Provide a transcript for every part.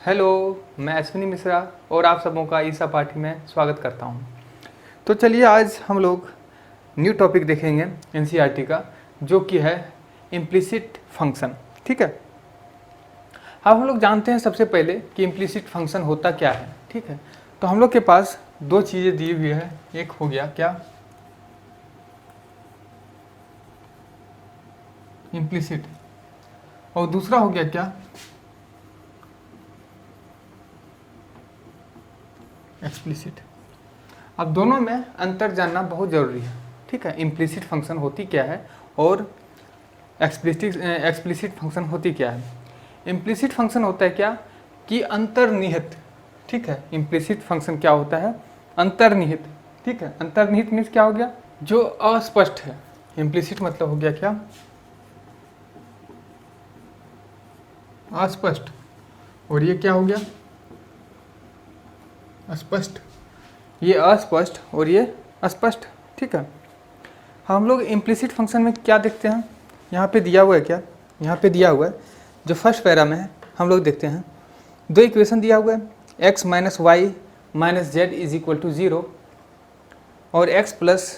Hello, मैं अश्विनी मिश्रा और आप सबों का ईसा पाठी में स्वागत करता हूं। तो चलिए आज हम लोग न्यू टॉपिक देखेंगे एनसीईआरटी का, जो कि है इम्प्लिसिट फंक्शन। ठीक है, अब हम लोग जानते हैं सबसे पहले कि इम्प्लिसिट फंक्शन होता क्या है। ठीक है, तो हम लोग के पास दो चीज़ें दी हुई है, एक हो गया क्या इम्प्लिसिट और दूसरा हो गया क्या एक्सप्लिसिट। अब दोनों में अंतर जानना बहुत ज़रूरी है। ठीक है, इम्प्लिसिट फंक्शन होती क्या है और एक्सप्लिसिट फंक्शन होती क्या है। इम्प्लिसिट फंक्शन होता है क्या कि अंतर्निहित। ठीक है, इम्प्लिसिट फंक्शन क्या होता है, अंतर्निहित। ठीक है, अंतर्निहित मीन्स क्या हो गया, जो अस्पष्ट है। इम्प्लिसिट मतलब हो गया क्या, अस्पष्ट, और ये क्या हो गया, अस्पष्ट। ये अस्पष्ट और ये अस्पष्ट। ठीक है, हम लोग इम्प्लिसिट फंक्शन में क्या देखते हैं, यहाँ पे दिया हुआ है क्या, यहाँ पे दिया हुआ है जो फर्स्ट पैरा में है। हम लोग देखते हैं दो इक्वेशन दिया हुआ है, x minus Y minus Z is equal to 0 और x plus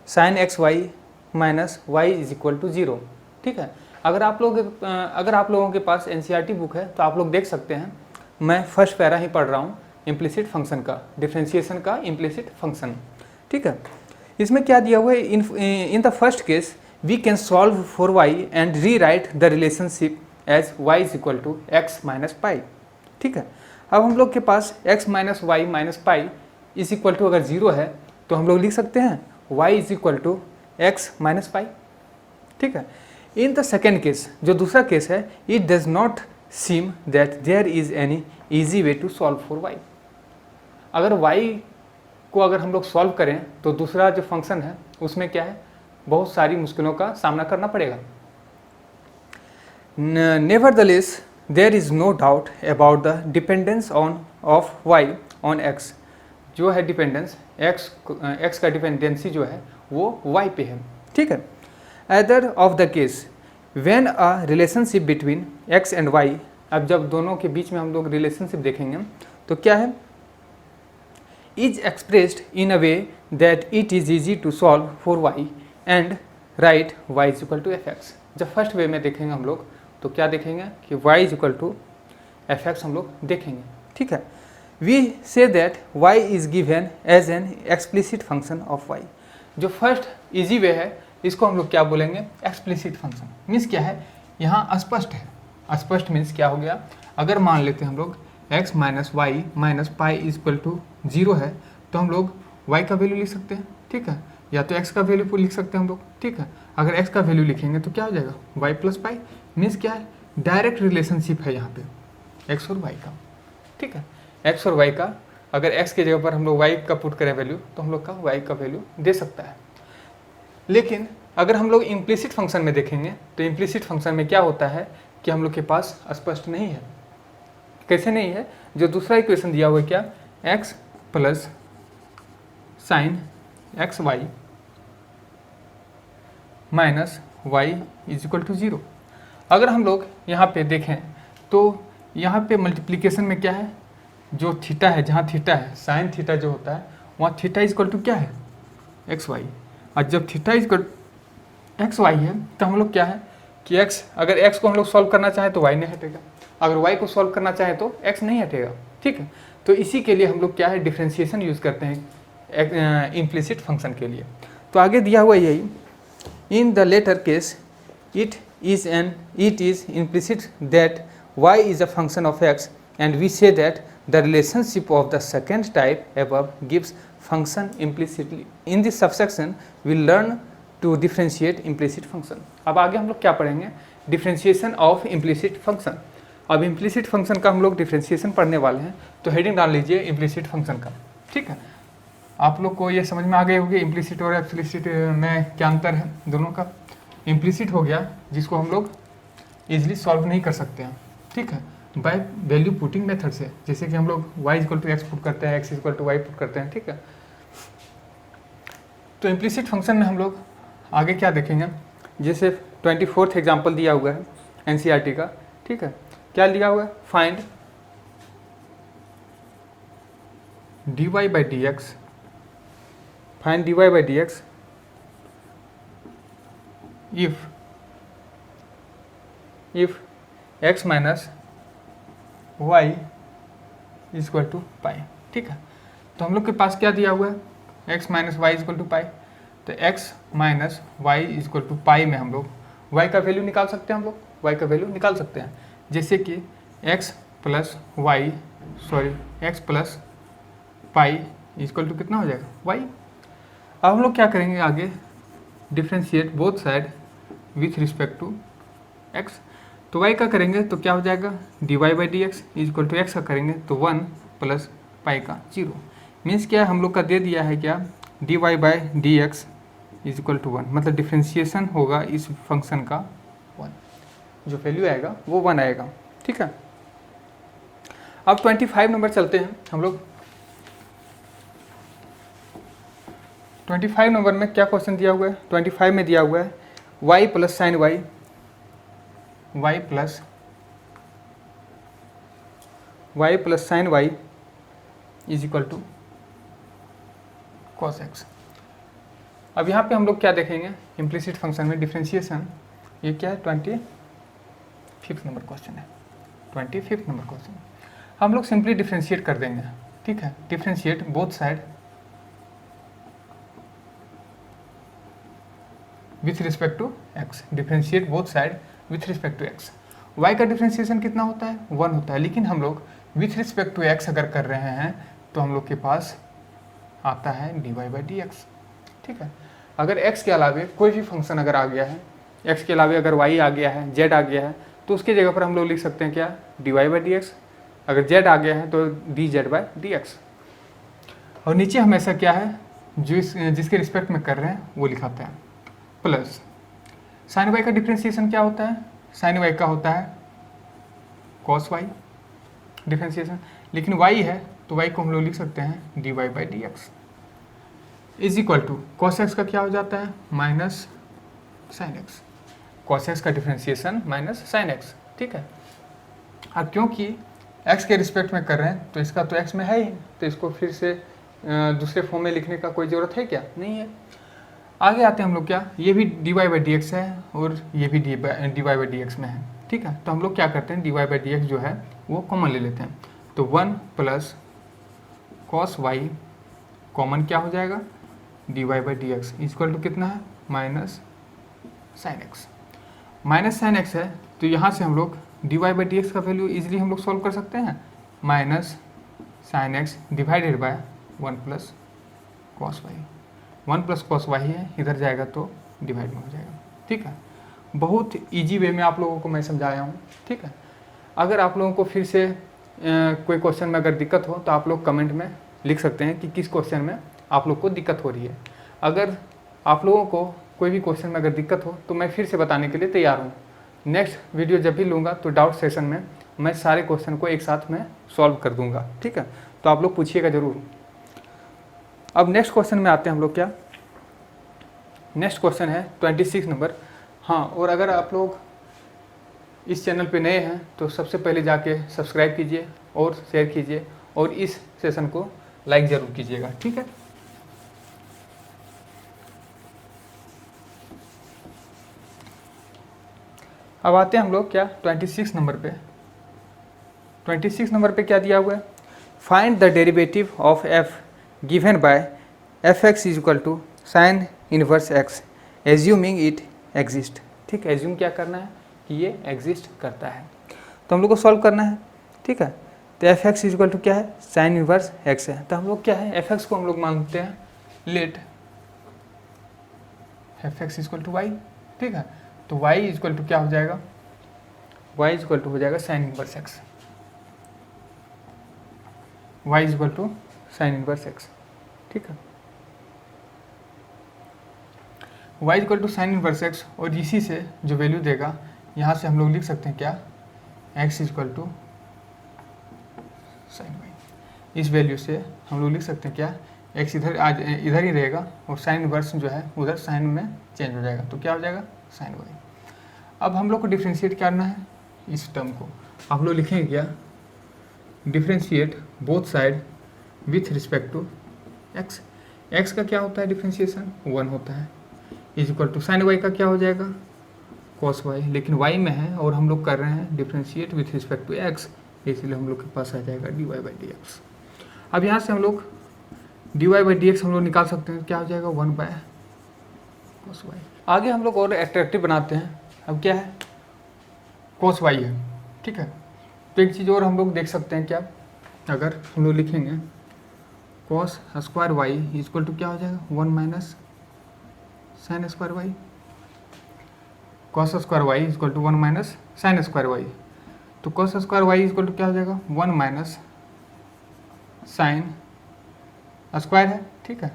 sine X Y minus Y is equal to 0। ठीक है, अगर आप लोगों के पास एनसीईआरटी बुक है तो आप लोग देख सकते हैं, मैं फर्स्ट पैरा ही पढ़ रहा हूँ इम्प्लिसिट फंक्शन का, डिफरेंशिएशन का इम्प्लिसिट फंक्शन। ठीक है, इसमें क्या दिया हुआ है, in the first case we can solve for y and rewrite the relationship as y is equal to x minus pi. ठीक है, अब हम लोग के पास x minus Y minus pi is equal to अगर 0 है तो हम लोग लिख सकते हैं y is equal to x minus pi. ठीक है, इन द सेकेंड केस, जो दूसरा केस है, it does not seem that there is any easy way to solve for Y. अगर y को अगर हम लोग सॉल्व करें तो दूसरा जो फंक्शन है उसमें क्या है, बहुत सारी मुश्किलों का सामना करना पड़ेगा। Nevertheless there is no doubt about the dependence of y on x। जो है डिपेंडेंस, x का डिपेंडेंसी जो है वो y पे है। ठीक है, other of the case when a relationship between x and y। अब जब दोनों के बीच में हम लोग रिलेशनशिप देखेंगे तो क्या है, is expressed in a way that it is easy to solve for y and write y is equal to fx। जब फर्स्ट वे में देखेंगे हम लोग तो क्या देखेंगे कि y is equal to fx हम लोग देखेंगे। ठीक है, we say that y is given as an explicit function of y। जो फर्स्ट इजी वे है इसको हम लोग क्या बोलेंगे, एक्सप्लिसिट फंक्शन। मीन्स क्या है, यहाँ अस्पष्ट है। अस्पष्ट मीन्स क्या हो गया, अगर मान लेते हैं हम लोग x minus Y minus pi is equal to 0 है तो हम लोग y का वैल्यू लिख सकते हैं। ठीक है, या तो x का वैल्यू लिख सकते हैं हम लोग। ठीक है, अगर x का वैल्यू लिखेंगे तो क्या हो जाएगा, y प्लस पाई। मीन्स क्या है, डायरेक्ट रिलेशनशिप है यहाँ पे x और y का। ठीक है, x और y का, अगर x की जगह पर हम लोग y का पुट करें वैल्यू तो हम लोग का y का वैल्यू दे सकता है। लेकिन अगर हम लोग इम्प्लिसिट फंक्शन में देखेंगे तो इम्प्लिसिट फंक्शन में क्या होता है कि हम लोग के पास स्पष्ट नहीं है। कैसे नहीं है, जो दूसरा इक्वेशन दिया हुआ है क्या, x plus sine X Y minus Y is equal to 0। अगर हम लोग यहाँ पे देखें तो यहाँ पे मल्टीप्लिकेशन में क्या है, जो थीटा है, जहाँ थीटा है, साइन थीटा जो होता है वहाँ थीटा इज इक्वल टू क्या है, एक्स वाई। और जब theta is equal X Y है तो हम लोग क्या है कि x, अगर x को हम लोग सॉल्व करना चाहें तो y नहीं हटेगा, अगर y को सॉल्व करना चाहें तो x नहीं हटेगा। ठीक है, तो इसी के लिए हम लोग क्या है, डिफ्रेंशिएशन यूज़ करते हैं इम्प्लिसिट फंक्शन के लिए। तो आगे दिया हुआ यही, in the latter case it is implicit that y is a function of x and we say that the relationship of the second type above gives function implicitly। in this subsection we learn to differentiate implicit function। अब आगे हम लोग क्या पढ़ेंगे, differentiation of implicit function. अब implicit function का हम लोग डिफ्रेंशिएशन पढ़ने वाले हैं, तो हेडिंग डाल लीजिए इम्प्लिसिट फंक्शन का। ठीक है, आप लोग को ये समझ में आ गई होगी इम्प्लिसिट और एक्सप्लिसिट में क्या अंतर है दोनों का। इम्प्लिसिट हो गया जिसको हम लोग ईजिली सॉल्व नहीं कर सकते हैं। ठीक है, बाय वैल्यू पुटिंग मेथड से, जैसे कि हम लोग y equal to X put करते हैं, x equal to Y put करते हैं। ठीक है, तो इम्प्लिसिट फंक्शन में हम लोग आगे क्या देखेंगे, जैसे 24th एग्जाम्पल दिया हुआ है एनसीईआरटी का। ठीक है, क्या दिया हुआ है, find dy by dx, find dy by dx if x minus y equal to pi. ठीक है, तो हम लोग के पास क्या दिया हुआ है, x minus y equal to pi. तो x minus y equal to pi में हम लोग y का वैल्यू निकाल सकते हैं, हम लोग y का वैल्यू निकाल सकते हैं, जैसे कि x plus Y x plus pi equal to कितना हो जाएगा y। अब हम लोग क्या करेंगे आगे, differentiate both side with respect to x। तो y का करेंगे तो क्या हो जाएगा, dy by D X equal to X का करेंगे तो 1 प्लस पाई का 0। मीन्स क्या हम लोग का दे दिया है क्या, dy by D X is equal to 1, मतलब डिफ्रेंशिएशन होगा इस फंक्शन का 1, जो वैल्यू आएगा वो 1 आएगा। ठीक है, अब 25 नंबर चलते हैं हम लोग। 25 नंबर में क्या क्वेश्चन दिया हुआ है, 25 में दिया हुआ है y plus sine Y, y plus sine Y is equal to cos X. अब यहाँ पे हम लोग क्या देखेंगे, इम्प्लिसिट फंक्शन में डिफ्रेंशिएशन, ये क्या है 25 नंबर क्वेश्चन है। 25 नंबर क्वेश्चन हम लोग सिंपली डिफ्रेंशिएट कर देंगे। ठीक है, differentiate both side with respect to X, differentiate both side with respect to X. y का डिफ्रेंशिएशन कितना होता है, 1 होता है, लेकिन हम लोग विथ रिस्पेक्ट टू x अगर कर रहे हैं तो हम लोग के पास आता है dy बाई डी एक्स। ठीक है, अगर x के अलावे कोई भी फंक्शन अगर आ गया है, x के अलावे अगर y आ गया है, z आ गया है, तो उसकी जगह पर हम लोग लिख सकते हैं क्या, dy बाई डी एक्स। अगर z आ गया है तो dz बाई डी एक्स। और नीचे हमेशा क्या है, जिसके रिस्पेक्ट में कर रहे हैं वो लिखाते हैं, प्लस साइन वाई का डिफ्रेंशिएशन क्या होता है, साइन वाई का होता है कॉस वाई डिफ्रेंशिएशन, लेकिन y है तो y को हम लोग लिख सकते हैं dy by D X is equal to cos X का क्या हो जाता है, minus sine X. Cos X का डिफ्रेंशिएशन माइनस साइन एक्स। ठीक है, अब क्योंकि x के रिस्पेक्ट में कर रहे हैं तो इसका तो x में है ही, तो इसको फिर से दूसरे फॉर्म में लिखने का कोई ज़रूरत है क्या, नहीं है। आगे आते हैं हम लोग क्या, ये भी dy बाई डी एक्स है और ये भी dy बाई डी एक्स में है। ठीक है, तो हम लोग क्या करते हैं, dy बाई डी एक्स जो है वो कॉमन ले लेते हैं, तो 1 प्लस कॉस वाई कॉमन क्या हो जाएगा, dy by D X equal to कितना है, minus sine X. Minus sine X है तो यहाँ से हम लोग dy बाई डी एक्स का वैल्यू इजीली हम लोग सॉल्व कर सकते हैं, minus sine X divided by 1 plus cos Y. 1 plus cos Y है, इधर जाएगा तो डिवाइड में हो जाएगा। ठीक है, बहुत इजी वे में आप लोगों को मैं समझाया हूँ। ठीक है, अगर आप लोगों को फिर से कोई क्वेश्चन में अगर दिक्कत हो तो आप लोग कमेंट में लिख सकते हैं कि किस क्वेश्चन में आप लोग को दिक्कत हो रही है। अगर आप लोगों को कोई भी क्वेश्चन में अगर दिक्कत हो तो मैं फिर से बताने के लिए तैयार हूँ। नेक्स्ट वीडियो जब भी लूँगा तो डाउट सेशन में मैं सारे क्वेश्चन को एक साथ में सॉल्व कर दूँगा। ठीक है, तो आप लोग पूछिएगा ज़रूर। अब नेक्स्ट क्वेश्चन में आते हैं हम लोग क्या, नेक्स्ट क्वेश्चन है 26 नंबर। हाँ, और अगर आप लोग इस चैनल पे नए हैं तो सबसे पहले जाके सब्सक्राइब कीजिए और शेयर कीजिए और इस सेशन को लाइक ज़रूर कीजिएगा। ठीक है, अब आते हैं हम लोग क्या 26 नंबर पे। 26 नंबर पे क्या दिया हुआ है, find the derivative of f given by fx is equal to sine inverse x assuming it exist. ठीक है, एज्यूम क्या करना है कि ये एग्जिस्ट करता है, तो हम लोग को सॉल्व करना है। ठीक है, तो fx इज इक्वल टू क्या है, साइन इनवर्स x है, तो हम लोग क्या है fx को हम लोग मानते हैं let fx is equal to y। ठीक है, तो y इज इक्वल टू क्या हो जाएगा, y इज इक्वल टू हो जाएगा sine inverse x, y is equal to sine inverse x। ठीक है, y equal to sine inverse x, और इसी से जो वैल्यू देगा यहाँ से हम लोग लिख सकते हैं क्या, x equal to sine y। इस वैल्यू से हम लोग लिख सकते हैं क्या, x इधर ही रहेगा और साइन इनवर्स जो है उधर साइन में चेंज हो जाएगा, तो क्या हो जाएगा साइन y। अब हम लोग को डिफ्रेंशिएट करना है इस टर्म को, आप लोग लिखेंगे क्या, differentiate both side with respect to X. X का क्या होता है डिफ्रेंशिएशन 1 होता है, is equal to sine Y का क्या हो जाएगा कॉस वाई, लेकिन वाई में है और हम लोग कर रहे हैं differentiate with respect to X, इसलिए हम लोग के पास आ जाएगा D Y by D X. अब यहाँ से हम लोग D Y by D X हम लोग निकाल सकते हैं, क्या हो जाएगा 1 बाय कॉस वाई। आगे हम लोग और एट्रैक्टिव बनाते हैं। अब क्या है कॉस वाई है, ठीक है। तो एक चीज़ और हम लोग देख सकते हैं, क्या अगर हम लोग लिखेंगे cos square Y equal to क्या हो जाएगा 1 minus sine square y, cos square Y equal to 1 minus sine square y. तो cos square Y equal to क्या हो जाएगा 1 माइनस साइन स्क्वायर है, ठीक है।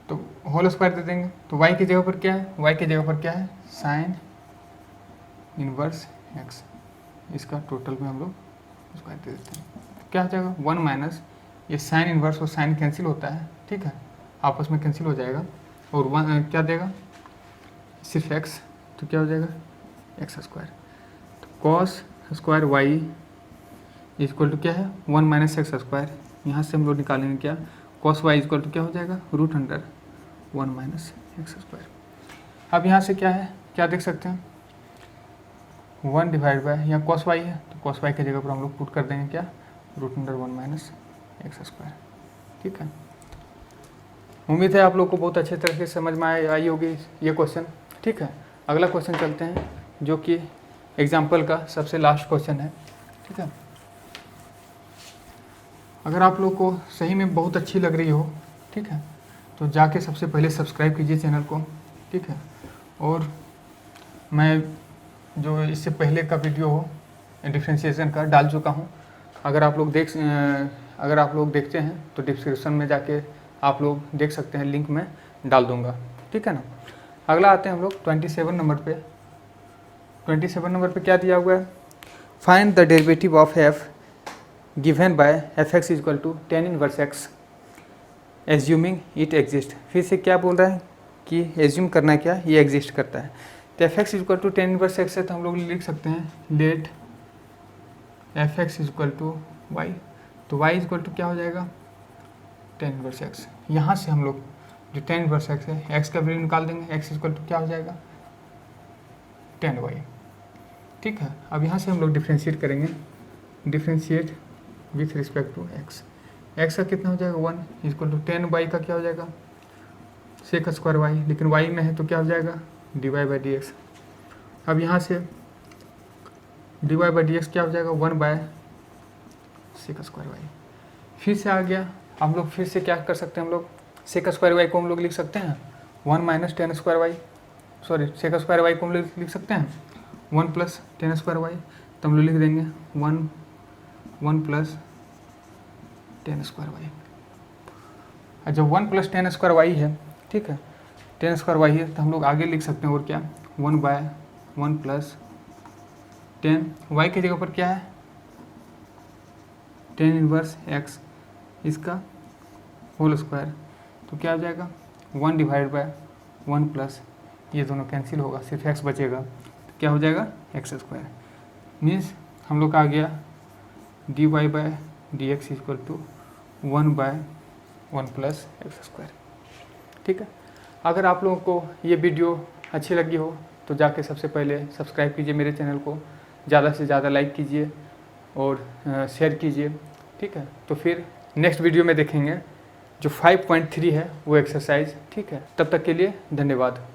तो होल स्क्वायर दे देंगे, तो वाई की जगह पर क्या है, वाई की जगह पर क्या है साइन इनवर्स एक्स, इसका टोटल में हम लोग स्क्वायर दे देते हैं। क्या हो जाएगा 1 माइनस ये साइन इनवर्स और साइन कैंसिल होता है, ठीक है, आपस में कैंसिल हो जाएगा, और 1 क्या देगा सिर्फ एक्स, तो क्या हो जाएगा एक्स स्क्वायर। तो cos square Y equal to क्या है 1 माइनस एक्स स्क्वायर, यहाँ से हम लोग निकालेंगे क्या कॉस वाई इक्वल टू क्या हो जाएगा root under 1 minus X square. अब यहाँ से क्या है, क्या देख सकते हैं 1 डिवाइड बाय यहाँ कॉस वाई है, तो कॉस वाई की जगह पर हम लोग पुट कर देंगे क्या root under 1 minus X square, ठीक है। उम्मीद है आप लोग को बहुत अच्छे तरह से समझ में आई होगी ये क्वेश्चन, ठीक है। अगला क्वेश्चन चलते हैं जो कि एग्जाम्पल का सबसे लास्ट क्वेश्चन है, ठीक है। अगर आप लोग को सही में बहुत अच्छी लग रही हो, ठीक है, तो जाके सबसे पहले सब्सक्राइब कीजिए चैनल को, ठीक है। और मैं जो इससे पहले का वीडियो हो डिफ्रेंशिएशन का डाल चुका हूँ, अगर आप लोग देखते हैं तो डिस्क्रिप्शन में जाके आप लोग देख सकते हैं, लिंक में डाल दूँगा, ठीक है ना। अगला आते हैं हम लोग 27 नंबर पे। 27 नंबर पे क्या दिया हुआ है, find the derivative of F given by F X equal to tan inverse X assuming it exist. फिर से क्या बोल रहा है कि एज्यूम करना है क्या ये एग्जिस्ट करता है। तो F X equal to tan inverse X है, तो हम लोग लिख सकते हैं let F X equal to Y, तो वाई इक्वल टू क्या हो जाएगा टेन इनवर्स एक्स। यहाँ से हम लोग जो टेन इनवर्स एक्स है एक्स का वैल्यू निकाल देंगे, एक्स इक्वल टू क्या हो जाएगा 10 वाई, ठीक है। अब यहाँ से हम लोग डिफ्रेंशिएट करेंगे, differentiate with respect to X, X का कितना हो जाएगा 1 इक्वल टू 10 वाई का क्या हो जाएगा सेक स्क्वायर वाई, लेकिन वाई में है तो क्या हो जाएगा D Y by D X. अब यहाँ से D Y by D X क्या हो जाएगा 1 बाय सेक स्क्वायर वाई। फिर से आ गया, हम लोग फिर से क्या कर सकते हैं, हम लोग सेक स्क्वायर वाई को हम लोग लिख सकते हैं 1 minus 10 square Y, sorry sec square Y को हम लोग लिख सकते हैं 1 प्लस 10 स्क्वायर वाई, तो हम लोग लिख देंगे 1 प्लस 10 स्क्वायर वाई। और जब 1 प्लस 10 स्क्वायर वाई है, ठीक है, 10 स्क्वायर वाई है, तो हम लोग आगे लिख सकते हैं और क्या 1 बाय 1 प्लस 10 वाई की जगह पर क्या है 10 इनवर्स एक्स, इसका होल स्क्वायर, तो क्या हो जाएगा 1 डिवाइड बाय 1 प्लस ये दोनों कैंसिल होगा, सिर्फ एक्स बचेगा, तो क्या हो जाएगा एक्स स्क्वायर। मीन्स हम लोग का आ गया D Y by D X equal to 1 by 1 plus X square, ठीक है। अगर आप लोगों को ये वीडियो अच्छी लगी हो तो जाके सबसे पहले सब्सक्राइब कीजिए मेरे चैनल को, ज़्यादा से ज़्यादा लाइक कीजिए और शेयर कीजिए, ठीक है। तो फिर नेक्स्ट वीडियो में देखेंगे जो 5.3 है वो एक्सरसाइज, ठीक है। तब तक के लिए धन्यवाद।